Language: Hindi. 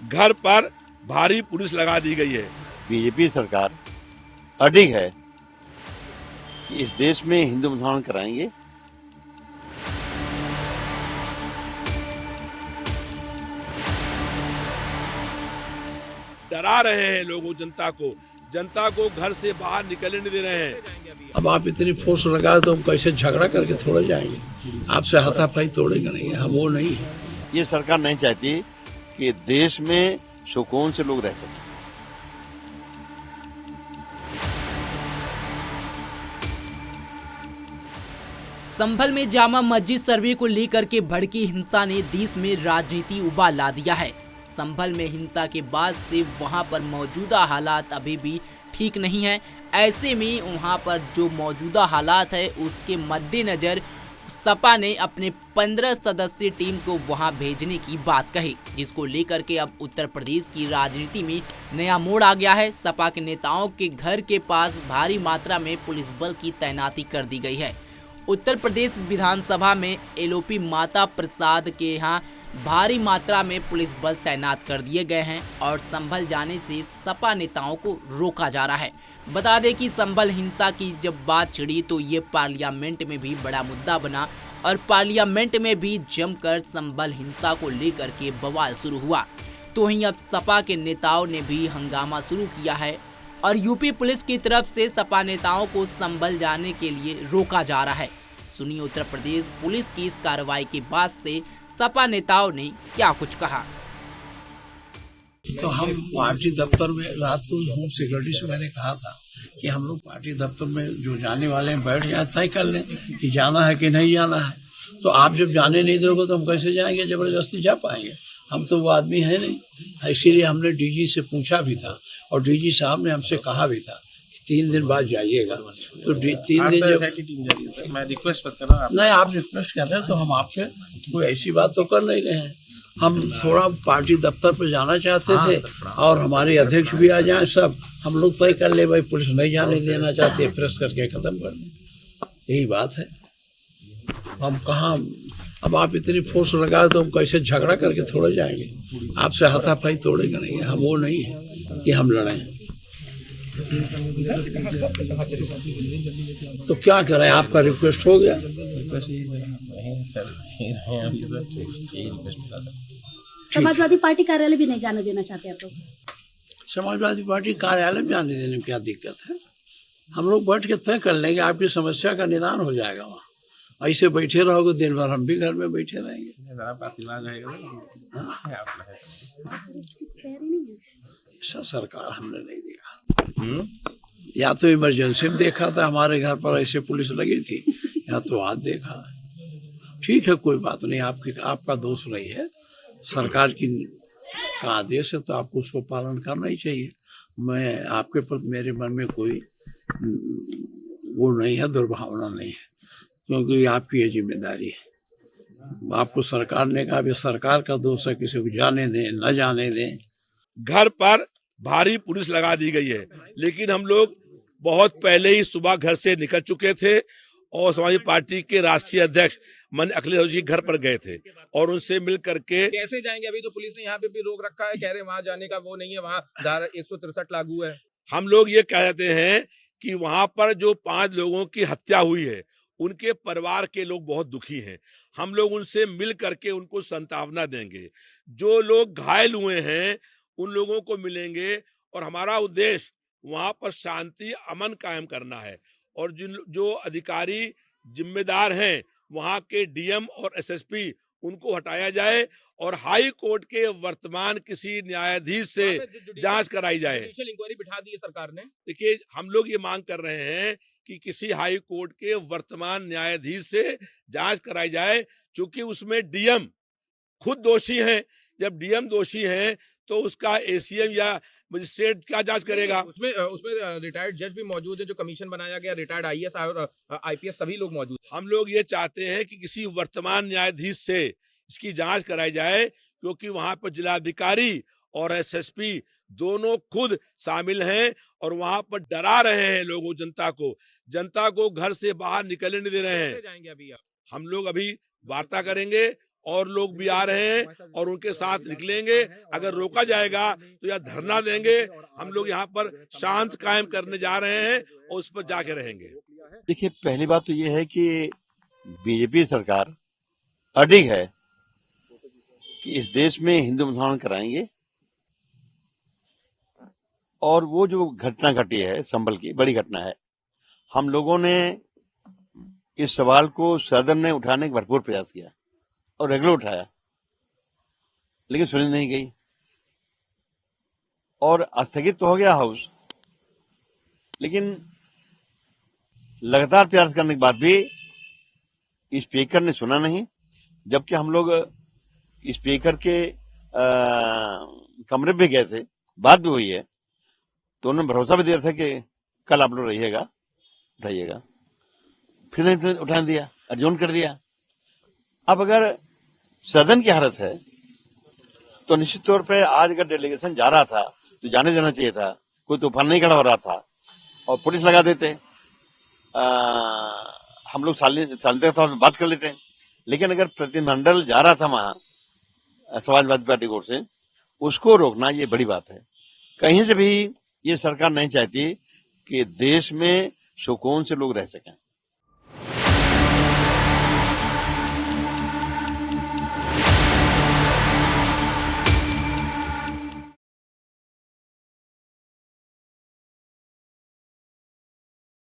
घर पर भारी पुलिस लगा दी गई है। बीजेपी सरकार अडिग है कि इस देश में हिंदू मुसलमान कराएंगे। डरा रहे हैं लोगों जनता को घर से बाहर निकलने नहीं दे रहे हैं। अब आप इतनी फोर्स लगाए तो हम कैसे झगड़ा करके थोड़े जाएंगे? आपसे हाथापाई तोड़ेंगे नहीं, हम वो नहीं है। ये सरकार नहीं चाहती कि देश में सुकून से लोग रह सकें। संभल में जामा मस्जिद सर्वे को लेकर के भड़की हिंसा ने देश में राजनीति उबाल ला दिया है। संभल में हिंसा के बाद से वहां पर मौजूदा हालात अभी भी ठीक नहीं है। ऐसे में वहां पर जो मौजूदा हालात है उसके मद्देनजर सपा ने अपने 15 सदस्यीय टीम को वहां भेजने की बात कही, जिसको लेकर के अब उत्तर प्रदेश की राजनीति में नया मोड़ आ गया है। सपा के नेताओं के घर के पास भारी मात्रा में पुलिस बल की तैनाती कर दी गई है। उत्तर प्रदेश विधानसभा में एलओपी माता प्रसाद के यहाँ भारी मात्रा में पुलिस बल तैनात कर दिए गए हैं और संभल जाने से सपा नेताओं को रोका जा रहा है। बता दें कि संभल हिंसा की जब बात छिड़ी तो ये पार्लियामेंट में भी बड़ा मुद्दा बना और पार्लियामेंट में भी जमकर संभल हिंसा को लेकर के बवाल शुरू हुआ। तो वहीं अब सपा के नेताओं ने भी हंगामा शुरू किया है और यूपी पुलिस की तरफ से सपा नेताओं को संभल जाने के लिए रोका जा रहा है। सुनिए उत्तर प्रदेश पुलिस की इस कार्रवाई के बाद से सपा नेताओं ने क्या कुछ कहा। तो हम पार्टी दफ्तर में रात को होम सिक्योरिटी से मैंने कहा था कि हम लोग पार्टी दफ्तर में जो जाने वाले हैं बैठ जाए, तय कर लें कि जाना है कि नहीं जाना है। तो आप जब जाने नहीं दोगे तो हम कैसे जाएंगे? जबरदस्ती जा पाएंगे? हम तो वो आदमी है नहीं। इसीलिए हमने डीजी से पूछा भी था और डीजी साहब ने हमसे कहा भी था कि 3 दिन बाद जाइएगा। तो 3 दिन जब मैं रिक्वेस्ट कर रहा हूँ, नहीं आप रिक्वेस्ट कर रहे हैं तो हम आपसे कोई ऐसी बात तो कर नहीं रहे हैं। हम थोड़ा पार्टी दफ्तर पर जाना चाहते थे और हमारे अध्यक्ष भी आ जाएं, सब हम लोग तय कर ले भाई पुलिस नहीं जाने देना चाहती है, प्रेस करके खत्म कर दें। यही बात है। हम कहाँ अब आप इतनी फोर्स लगाए तो हम कैसे झगड़ा करके थोड़े जाएंगे? आपसे हाथापाई तोड़ेंगे नहीं, हम वो नहीं है कि हम लड़ें। तो क्या करें? आपका रिक्वेस्ट हो गया। समाजवादी पार्टी कार्यालय भी नहीं जाने देना चाहते आप लोग? समाजवादी पार्टी कार्यालय में जाने देने में क्या दिक्कत है? हम लोग बैठ के तय कर लेंगे, आपकी समस्या का निदान हो जाएगा। वहाँ ऐसे बैठे रहोगे दिन भर, हम भी घर में बैठे रहेंगे। ऐसा सरकार हमने नहीं देखा। या तो इमरजेंसी में देखा था हमारे घर पर ऐसे पुलिस लगी थी, या तो आज देखा। ठीक है, कोई बात नहीं, आपका दोष नहीं है। सरकार का आदेश है तो आपको उसको पालन करना ही चाहिए। मैं आपके प्रति मेरे मन में कोई वो नहीं है, दुर्भावना नहीं है, क्योंकि आपकी ये जिम्मेदारी है। आपको सरकार ने कहा भी सरकार का दोष है, किसी को जाने दें न जाने दें। घर पर भारी पुलिस लगा दी गई है, लेकिन हम लोग बहुत पहले ही सुबह घर से निकल चुके थे और समाजवादी पार्टी के राष्ट्रीय अध्यक्ष मन अखिलेश जी घर पर गए थे और उनसे मिल करके। कैसे जाएंगे? अभी तो पुलिस ने यहाँ पे भी रोक रखा है, कह रहे वहां जाने का वो नहीं है, वहाँ धारा 163 लागू है। हम लोग ये कहते हैं कि वहां पर जो 5 लोगों की हत्या हुई है उनके परिवार के लोग बहुत दुखी हैं। हम लोग उनसे मिल करके उनको सांत्वना देंगे। जो लोग घायल हुए हैं उन लोगों को मिलेंगे और हमारा उद्देश्य वहां पर शांति अमन कायम करना है। और जो अधिकारी जिम्मेदार हैं वहां के डीएम और एसएसपी उनको हटाया जाए और हाई कोर्ट के वर्तमान किसी न्यायाधीश से जांच कराई जाए। इंक्वायरी बिठा दी है सरकार ने। देखिए, हम लोग ये मांग कर रहे हैं कि किसी हाई कोर्ट के वर्तमान न्यायाधीश से जांच कराई जाए, क्योंकि उसमें डीएम खुद दोषी हैं। जब डीएम दोषी हैं तो उसका एसीएम या मजिस्ट्रेट क्या जांच करेगा? उसमें रिटायर्ड जज भी मौजूद है, जो कमीशन बनाया गया, रिटायर्ड आईएएस और आईपीएस सभी लोग मौजूद। हम लोग ये चाहते हैं कि किसी वर्तमान न्यायाधीश से इसकी जांच कराई जाए, क्योंकि वहां पर जिलाधिकारी और एसएसपी दोनों खुद शामिल हैं और वहां पर डरा रहे हैं लोगों जनता को घर से बाहर निकलने नहीं दे रहे हैं। जाएंगे अभी आप? हम लोग अभी वार्ता करेंगे और लोग भी आ रहे हैं और उनके साथ निकलेंगे। अगर रोका जाएगा तो या धरना देंगे। हम लोग यहाँ पर शांत कायम करने जा रहे हैं और उस पर जाके रहेंगे। देखिए, पहली बात तो ये है कि बीजेपी सरकार अडिग है कि इस देश में हिंदू मुसलमान कराएंगे, और वो जो घटना घटी है संभल की, बड़ी घटना है। हम लोगों ने इस सवाल को सदन में उठाने का भरपूर प्रयास किया और रेगुलर उठाया, लेकिन सुनी नहीं गई और स्थगित तो हो गया हाउस, लेकिन लगातार प्रयास करने के बाद भी स्पीकर ने सुना नहीं। जबकि हम लोग स्पीकर के कमरे में गए थे, बात भी हुई है, तो उन्होंने भरोसा भी दिया था कि कल आप लोग रहिएगा, उठाइएगा। फिर नहीं उठाने दिया, अर्जुन कर दिया। अब अगर सदन की हालत है तो निश्चित तौर पे आज अगर डेलीगेशन जा रहा था तो जाने देना चाहिए था। कोई तूफान नहीं खड़ा हो रहा था और पुलिस लगा देते, हम लोग शांति के बात कर लेते हैं। लेकिन अगर प्रतिनिधिमंडल जा रहा था वहां समाजवादी पार्टी की ओर से, उसको रोकना ये बड़ी बात है। कहीं से भी ये सरकार नहीं चाहती कि देश में सुकून से लोग रह सकें।